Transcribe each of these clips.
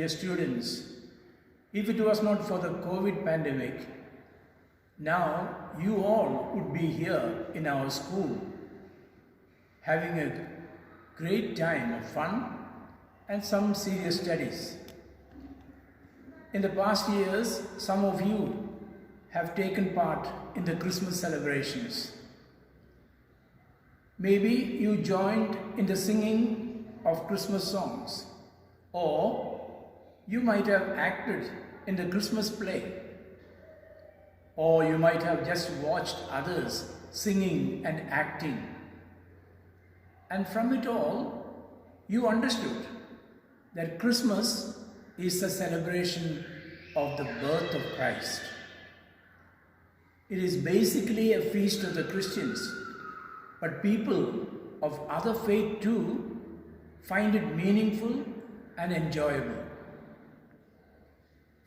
Dear students, if it was not for the COVID pandemic, now you all would be here in our school having a great time of fun and some serious studies. In the past years, some of you have taken part in the Christmas celebrations. Maybe you joined in the singing of Christmas songs, or you might have acted in the Christmas play, or you might have just watched others singing and acting. And from it all, you understood that Christmas is a celebration of the birth of Christ. It is basically a feast of the Christians, but people of other faith too find it meaningful and enjoyable.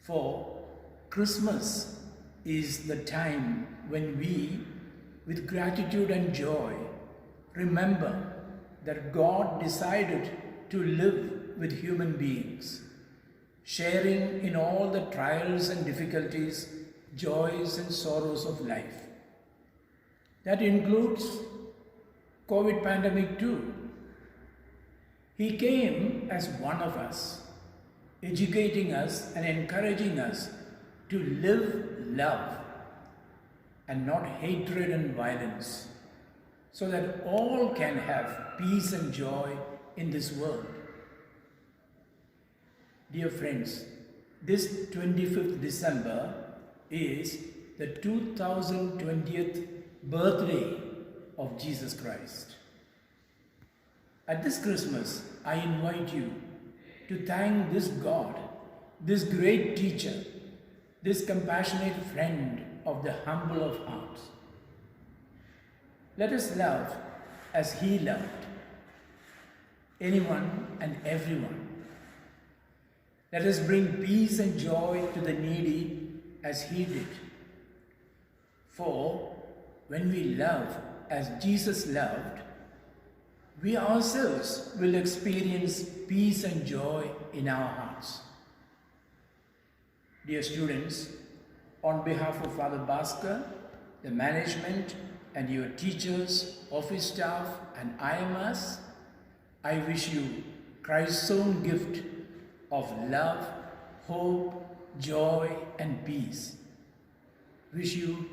For Christmas is the time when we, with gratitude and joy, remember that God decided to live with human beings, sharing in all the trials and difficulties, joys and sorrows of life. That includes COVID pandemic too. He came as one of us, educating us and encouraging us to live love and not hatred and violence, so that all can have peace and joy in this world. Dear friends, this 25th December is the 2020th birthday of Jesus Christ. At this Christmas, I invite you to thank this God, this great teacher, this compassionate friend of the humble of hearts. Let us love as He loved, anyone and everyone. Let us bring peace and joy to the needy as He did. For when we love as Jesus loved, we ourselves will experience peace and joy in our hearts. Dear students, on behalf of Father Bhaskar, the management, and your teachers, office staff, and IMS, I wish you Christ's own gift of love, hope, joy, and peace. Wish you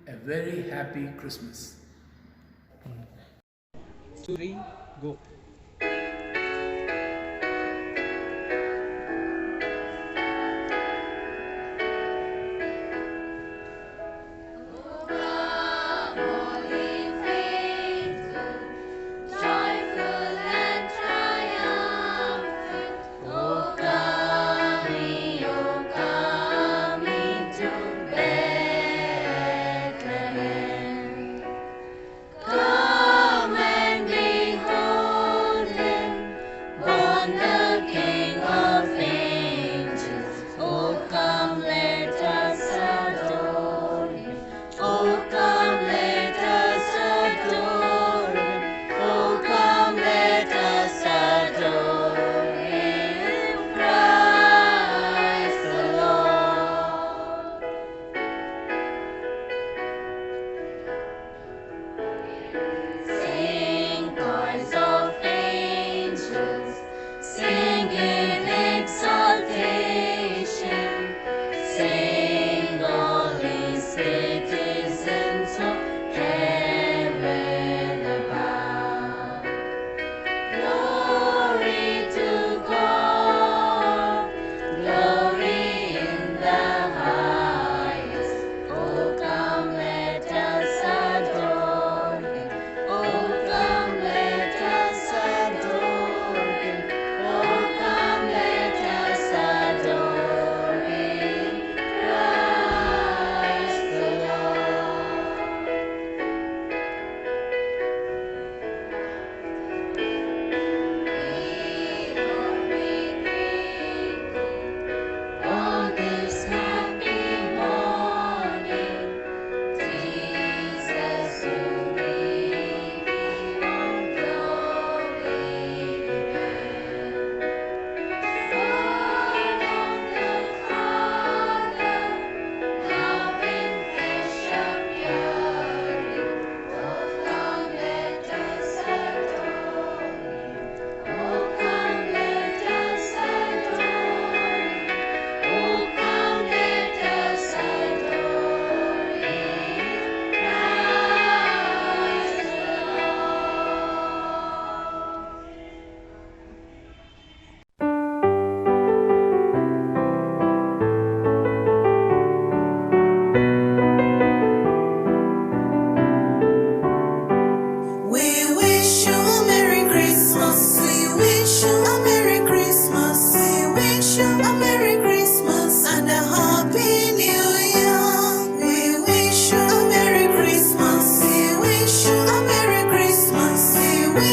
a very happy Christmas. 3, go. Come and behold.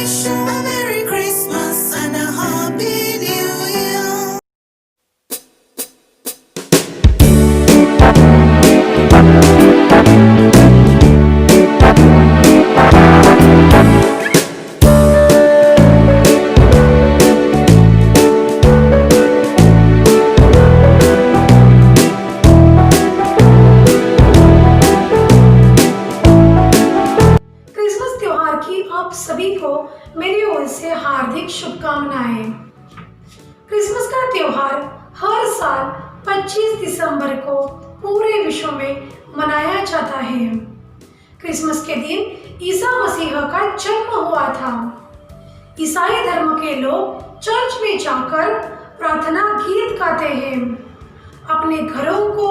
wish you a Merry Christmas and a Happy New Year. Christmas त्योहार की आप सभी को मेरी ओर से हार्दिक शुभकामनाएं। Christmas का त्योहार हर साल 25 दिसंबर को पूरे विश्व में मनाया जाता है। क्रिसमस के दिन ईसा मसीह का जन्म हुआ था। ईसाई धर्म के लोग चर्च में जाकर प्रार्थना गीत गाते हैं, अपने घरों को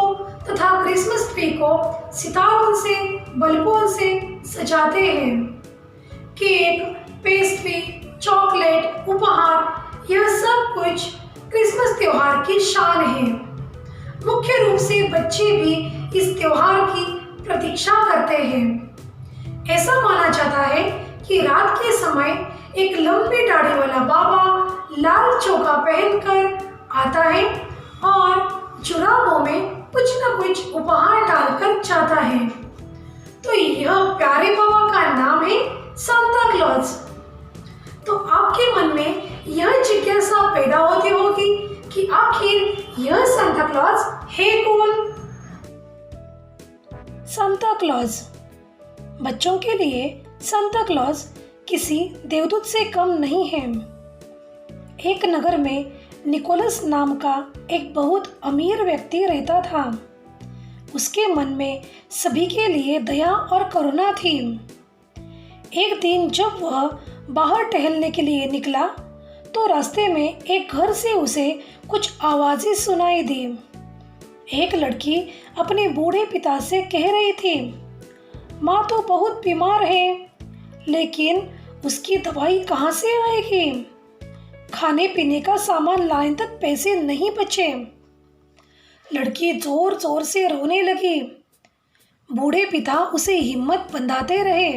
तथा क्रिसमस ट्री को सितारों से बल्बों से सजाते हैं। केक, पेस्ट्री, चॉकलेट, उपहार, यह सब कुछ क्रिसमस त्योहार की शान है। मुख्य रूप से बच्चे भी इस त्योहार की प्रतीक्षा करते हैं। ऐसा माना जाता है कि रात के समय एक लंबी दाढ़ी वाला बाबा लाल चोगा पहनकर आता है और जुराबों में कुछ न कुछ उपहार डालकर जाता है। तो यह प्यारे बाबा का नाम है सांता क्लॉज। तो आपके मन में यह जिज्ञासा पैदा होती होगी कि आखिर यह सांता क्लॉज है कौन? सांता क्लॉज बच्चों के लिए सांता क्लॉज किसी देवदूत से कम नहीं है। एक नगर में निकोलस नाम का एक बहुत अमीर व्यक्ति रहता था। उसके मन में सभी के लिए दया और करुणा थी। एक दिन जब वह बाहर टहलने के लिए निकला तो रास्ते में एक घर से उसे कुछ आवाजें सुनाई दी। एक लड़की अपने बूढ़े पिता से कह रही थी, माँ तो बहुत बीमार है, लेकिन उसकी दवाई कहाँ से आएगी? खाने पीने का सामान लाने तक पैसे नहीं बचे। लड़की जोर जोर से रोने लगी। बूढ़े पिता उसे हिम्मत बंधाते रहे।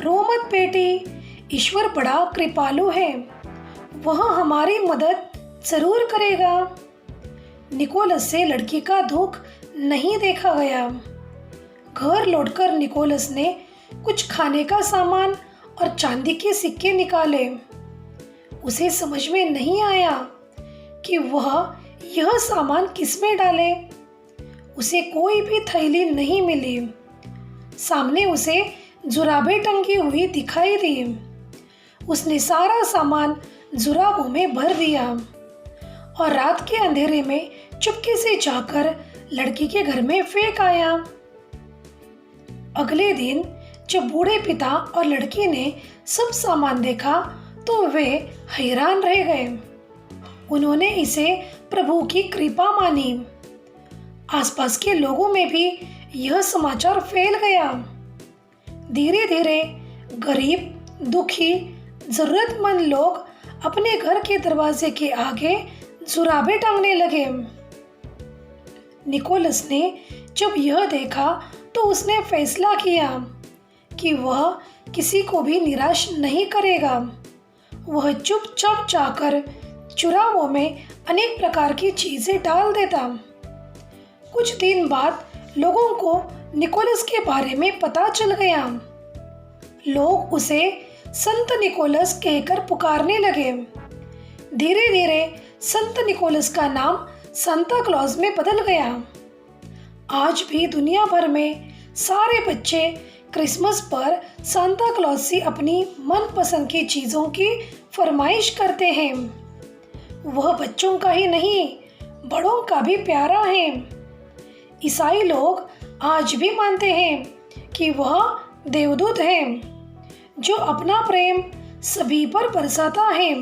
रो मत बेटी, ईश्वर बड़ा कृपालु है, वह हमारी मदद जरूर करेगा। निकोलस से लड़की का दुख नहीं देखा गया। घर लौटकर निकोलस ने कुछ खाने का सामान और चांदी के सिक्के निकाले। उसे समझ में नहीं आया कि वह यह सामान किसमें डाले। उसे कोई भी थैली नहीं मिली। सामने उसे जुराबें टंगी हुई दिखाई दी। उसने सारा सामान जुराबों में भर दिया और रात के अंधेरे में चुपके से जाकर लड़की के घर में फेंक आया। अगले दिन जब बूढ़े पिता और लड़की ने सब सामान देखा तो वे हैरान रह गए। उन्होंने इसे प्रभु की कृपा मानी। आसपास के लोगों में भी यह समाचार फैल गया। धीरे धीरे गरीब, दुखी, जरूरतमंद लोग अपने घर के दरवाजे के आगे जुराबें टांगने लगे। निकोलस ने जब यह देखा तो उसने फैसला किया कि वह किसी को भी निराश नहीं करेगा। वह चुपचाप जाकर जुराबों में अनेक प्रकार की चीजें डाल देता। कुछ दिन बाद लोगों को निकोलस के बारे में पता चल गया। लोग उसे संत निकोलस कहकर पुकारने लगे। धीरे धीरे संत निकोलस का नाम सांता क्लॉज में बदल गया। आज भी दुनिया भर में सारे बच्चे क्रिसमस पर सांता क्लॉज से अपनी मनपसंद की चीज़ों की फरमाइश करते हैं। वह बच्चों का ही नहीं, बड़ों का भी प्यारा है। ईसाई लोग आज भी मानते हैं कि वह देवदूत है जो अपना प्रेम सभी पर बरसाता है।